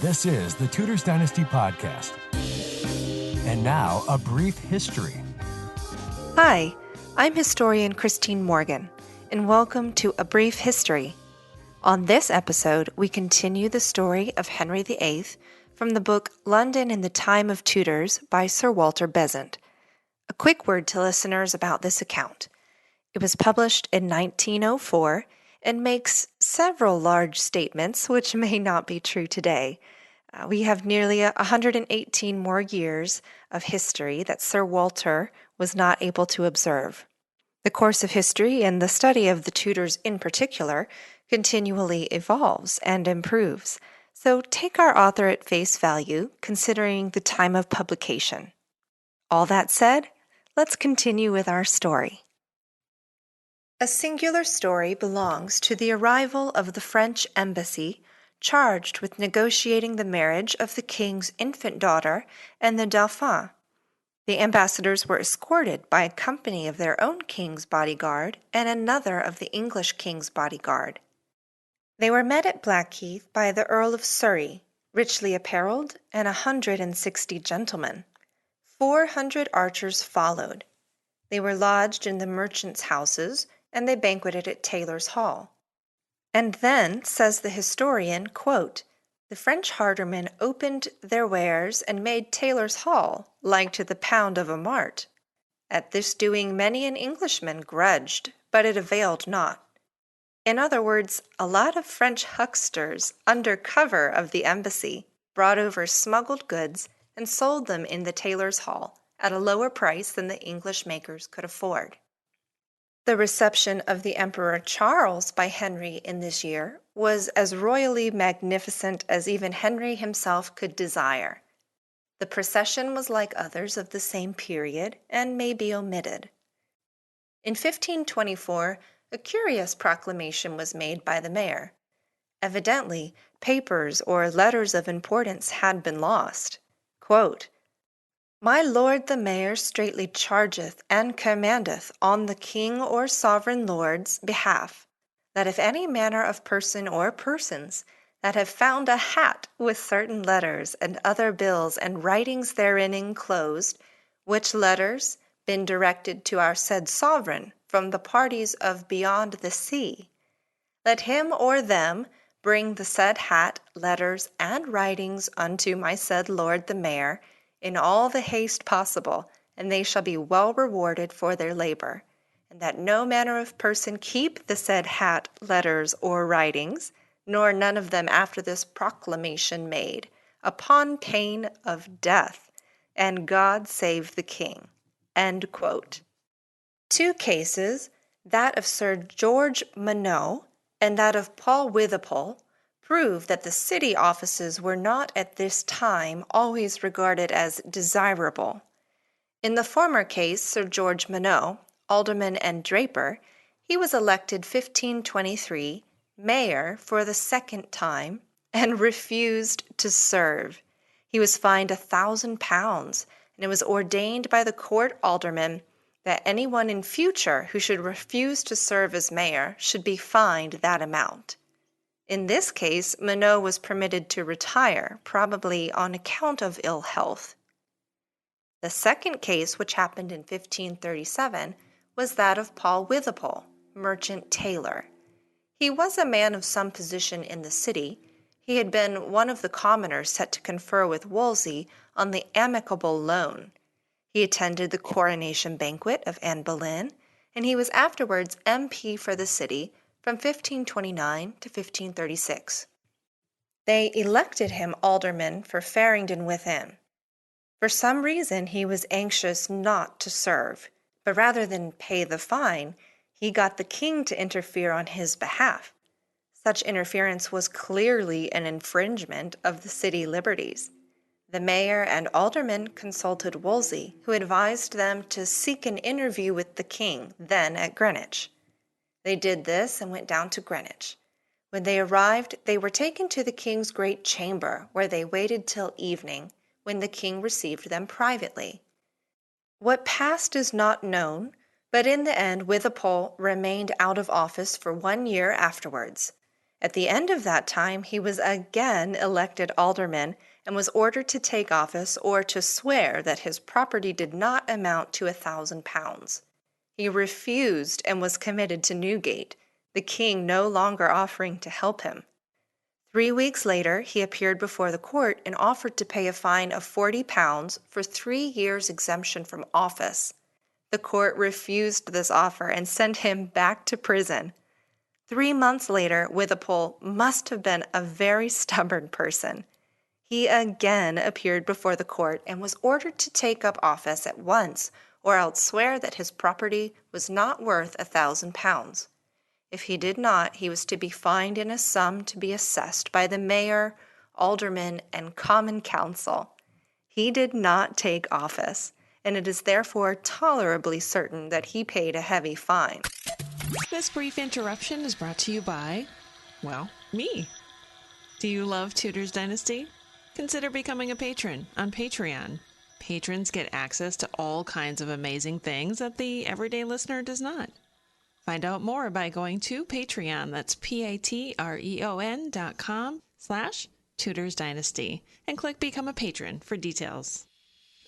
This is the Tudors Dynasty podcast. And now, a brief history. Hi, I'm historian Christine Morgan, and welcome to A Brief History. On this episode, we continue the story of Henry VIII from the book London in the Time of Tudors by Sir Walter Besant. A quick word to listeners about this account. It was published in 1904 and makes several large statements which may not be true today. We have nearly 118 more years of history that Sir Walter was not able to observe. The course of history and the study of the Tudors in particular continually evolves and improves, so take our author at face value considering the time of publication. All that said, let's continue with our story. A singular story belongs to the arrival of the French embassy charged with negotiating the marriage of the king's infant daughter and the Dauphin. The ambassadors were escorted by a company of their own king's bodyguard and another of the English king's bodyguard. They were met at Blackheath by the Earl of Surrey, richly apparelled, and 160 gentlemen. 400 archers followed. They were lodged in the merchants' houses, and they banqueted at Taylor's Hall. And then, says the historian, quote, the French hardermen opened their wares and made Taylor's Hall like to the pound of a mart. At this doing many an Englishman grudged, but it availed not. In other words, a lot of French hucksters, under cover of the embassy, brought over smuggled goods and sold them in the Taylor's Hall at a lower price than the English makers could afford. The reception of the Emperor Charles by Henry in this year was as royally magnificent as even Henry himself could desire. The procession was like others of the same period and may be omitted. In 1524, a curious proclamation was made by the mayor. Evidently, papers or letters of importance had been lost. Quote, My lord the mayor straitly chargeth and commandeth on the king or sovereign lord's behalf, that if any manner of person or persons that have found a hat with certain letters and other bills and writings therein enclosed, which letters been directed to our said sovereign from the parties of beyond the sea, let him or them bring the said hat, letters, and writings unto my said lord the mayor, in all the haste possible, and they shall be well rewarded for their labor, and that no manner of person keep the said hat, letters, or writings, nor none of them after this proclamation made, upon pain of death, and God save the king. End quote. Two cases, that of Sir George Monod and that of Paul Witherpool, prove that the city offices were not at this time always regarded as desirable. In the former case, Sir George Monod, alderman and draper, he was elected 1523 mayor for the second time and refused to serve. He was fined £1,000, and it was ordained by the court aldermen that anyone in future who should refuse to serve as mayor should be fined that amount. In this case, Monod was permitted to retire, probably on account of ill health. The second case, which happened in 1537, was that of Paul Witherpool, merchant tailor. He was a man of some position in the city. He had been one of the commoners set to confer with Wolsey on the amicable loan. He attended the coronation banquet of Anne Boleyn, and he was afterwards MP for the city from 1529 to 1536. They elected him alderman for Farringdon Within. For some reason he was anxious not to serve, but rather than pay the fine, he got the king to interfere on his behalf. Such interference was clearly an infringement of the city liberties. The mayor and aldermen consulted Wolsey, who advised them to seek an interview with the king, then at Greenwich. They did this and went down to Greenwich. When they arrived, they were taken to the king's great chamber, where they waited till evening, when the king received them privately. What passed is not known, but in the end Witherpool remained out of office for 1 year afterwards, At the end of that time, he was again elected alderman and was ordered to take office or to swear that his property did not amount to £1,000. He refused and was committed to Newgate, the king no longer offering to help him. 3 weeks later, he appeared before the court and offered to pay a fine of £40 for 3 years' exemption from office. The court refused this offer and sent him back to prison. 3 months later, Witherpool must have been a very stubborn person. He again appeared before the court and was ordered to take up office at once or else swear that his property was not worth £1,000. If he did not, he was to be fined in a sum to be assessed by the mayor, aldermen, and common council. He did not take office, and it is therefore tolerably certain that he paid a heavy fine. This brief interruption is brought to you by, me. Do you love Tudors Dynasty? Consider becoming a patron on Patreon. Patrons get access to all kinds of amazing things that the everyday listener does not. Find out more by going to Patreon, that's patreon.com/Tudors Dynasty, and click Become a Patron for details.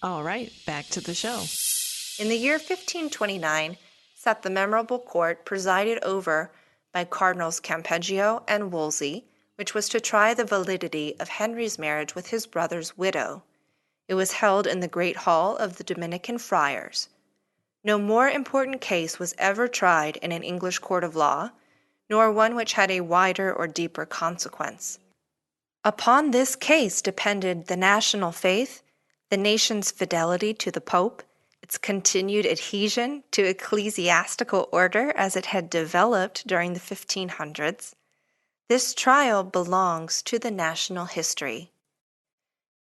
All right, back to the show. In the year 1529, sat the memorable court presided over by Cardinals Campeggio and Wolsey, which was to try the validity of Henry's marriage with his brother's widow. It was held in the Great Hall of the Dominican Friars. No more important case was ever tried in an English court of law, nor one which had a wider or deeper consequence. Upon this case depended the national faith, the nation's fidelity to the Pope, its continued adhesion to ecclesiastical order as it had developed during the 1500s. This trial belongs to the national history.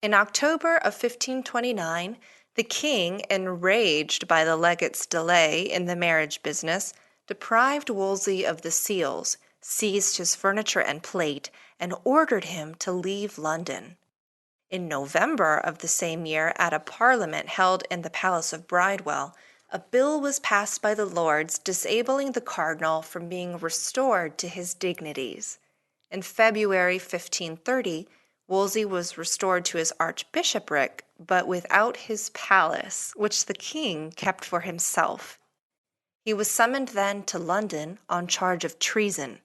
In October of 1529, the king, enraged by the legate's delay in the marriage business, deprived Wolsey of the seals, seized his furniture and plate, and ordered him to leave London. In November of the same year, at a parliament held in the Palace of Bridewell, a bill was passed by the Lords disabling the cardinal from being restored to his dignities. In February 1530, Wolsey was restored to his archbishopric, but without his palace, which the king kept for himself. He was summoned then to London on charge of treason,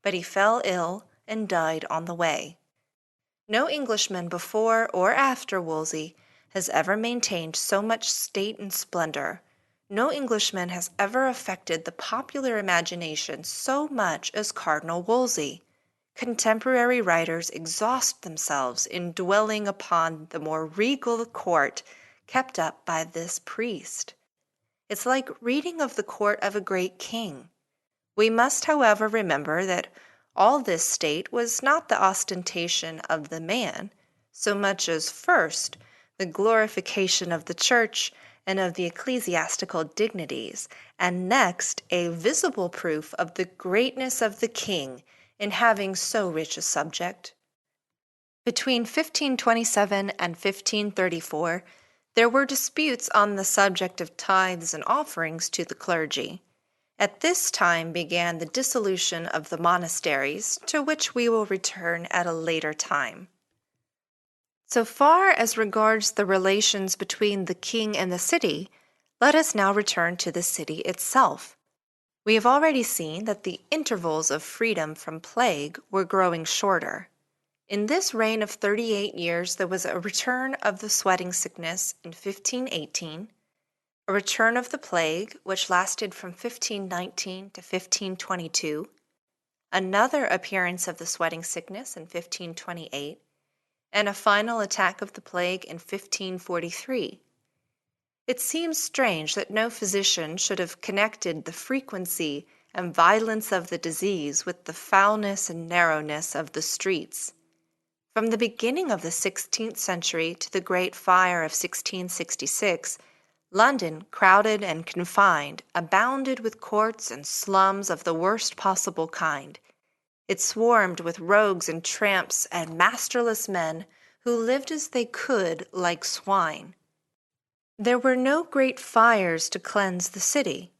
but he fell ill and died on the way. No Englishman before or after Wolsey has ever maintained so much state and splendor. No Englishman has ever affected the popular imagination so much as Cardinal Wolsey. Contemporary writers exhaust themselves in dwelling upon the more regal court kept up by this priest. It's like reading of the court of a great king. We must, however, remember that all this state was not the ostentation of the man, so much as first, the glorification of the church and of the ecclesiastical dignities, and next, a visible proof of the greatness of the king in having so rich a subject. Between 1527 and 1534, there were disputes on the subject of tithes and offerings to the clergy. At this time began the dissolution of the monasteries, to which we will return at a later time. So far as regards the relations between the king and the city, let us now return to the city itself. We have already seen that the intervals of freedom from plague were growing shorter. In this reign of 38 years, there was a return of the sweating sickness in 1518, a return of the plague, which lasted from 1519 to 1522, another appearance of the sweating sickness in 1528, and a final attack of the plague in 1543. It seems strange that no physician should have connected the frequency and violence of the disease with the foulness and narrowness of the streets. From the beginning of the 16th century to the Great Fire of 1666, London, crowded and confined, abounded with courts and slums of the worst possible kind. It swarmed with rogues and tramps and masterless men who lived as they could like swine. There were no great fires to cleanse the city.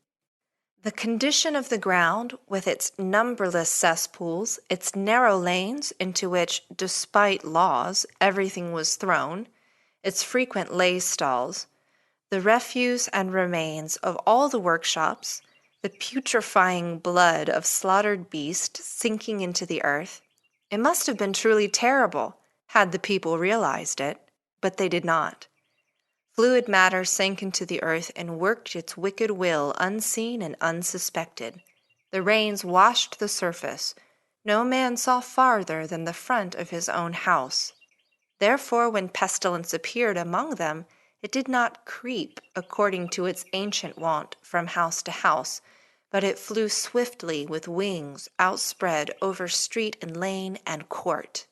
The condition of the ground, with its numberless cesspools, its narrow lanes into which, despite laws, everything was thrown, its frequent lay stalls, the refuse and remains of all the workshops, the putrefying blood of slaughtered beasts sinking into the earth, it must have been truly terrible had the people realized it, but they did not. Fluid matter sank into the earth and worked its wicked will unseen and unsuspected. The rains washed the surface. No man saw farther than the front of his own house. Therefore, when pestilence appeared among them, it did not creep according to its ancient wont from house to house, but it flew swiftly with wings outspread over street and lane and court.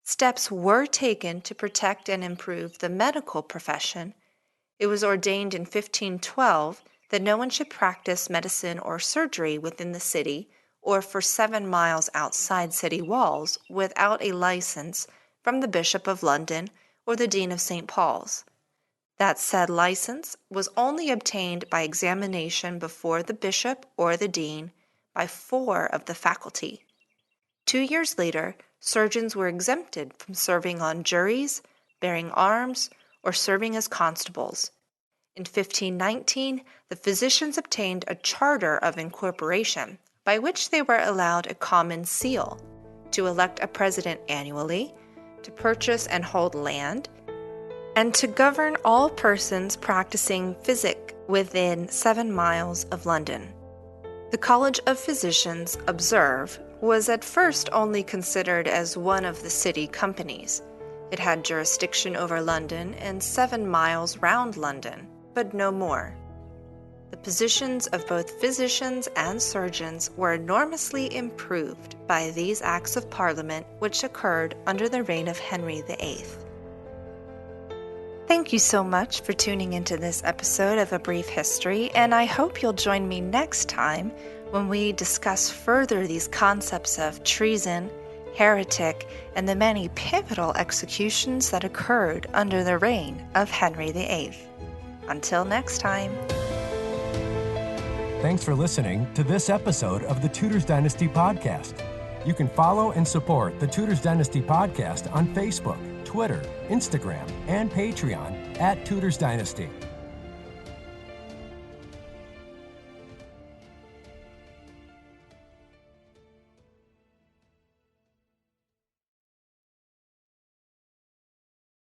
Steps were taken to protect and improve the medical profession. It was ordained in 1512 that no one should practice medicine or surgery within the city or for 7 miles outside city walls without a license from the Bishop of London or the Dean of St. Paul's. That said license was only obtained by examination before the bishop or the dean by 4 of the faculty. 2 years later, surgeons were exempted from serving on juries, bearing arms, or serving as constables. In 1519, the physicians obtained a charter of incorporation by which they were allowed a common seal, to elect a president annually, to purchase and hold land, and to govern all persons practicing physic within 7 miles of London. The College of Physicians, observe, was at first only considered as one of the city companies. It had jurisdiction over London and 7 miles round London, but no more. The positions of both physicians and surgeons were enormously improved by these acts of Parliament which occurred under the reign of Henry VIII. Thank you so much for tuning into this episode of A Brief History, and I hope you'll join me next time when we discuss further these concepts of treason, heretic, and the many pivotal executions that occurred under the reign of Henry VIII. Until next time. Thanks for listening to this episode of the Tudors Dynasty Podcast. You can follow and support the Tudors Dynasty Podcast on Facebook, Twitter, Instagram, and Patreon @Tudors Dynasty.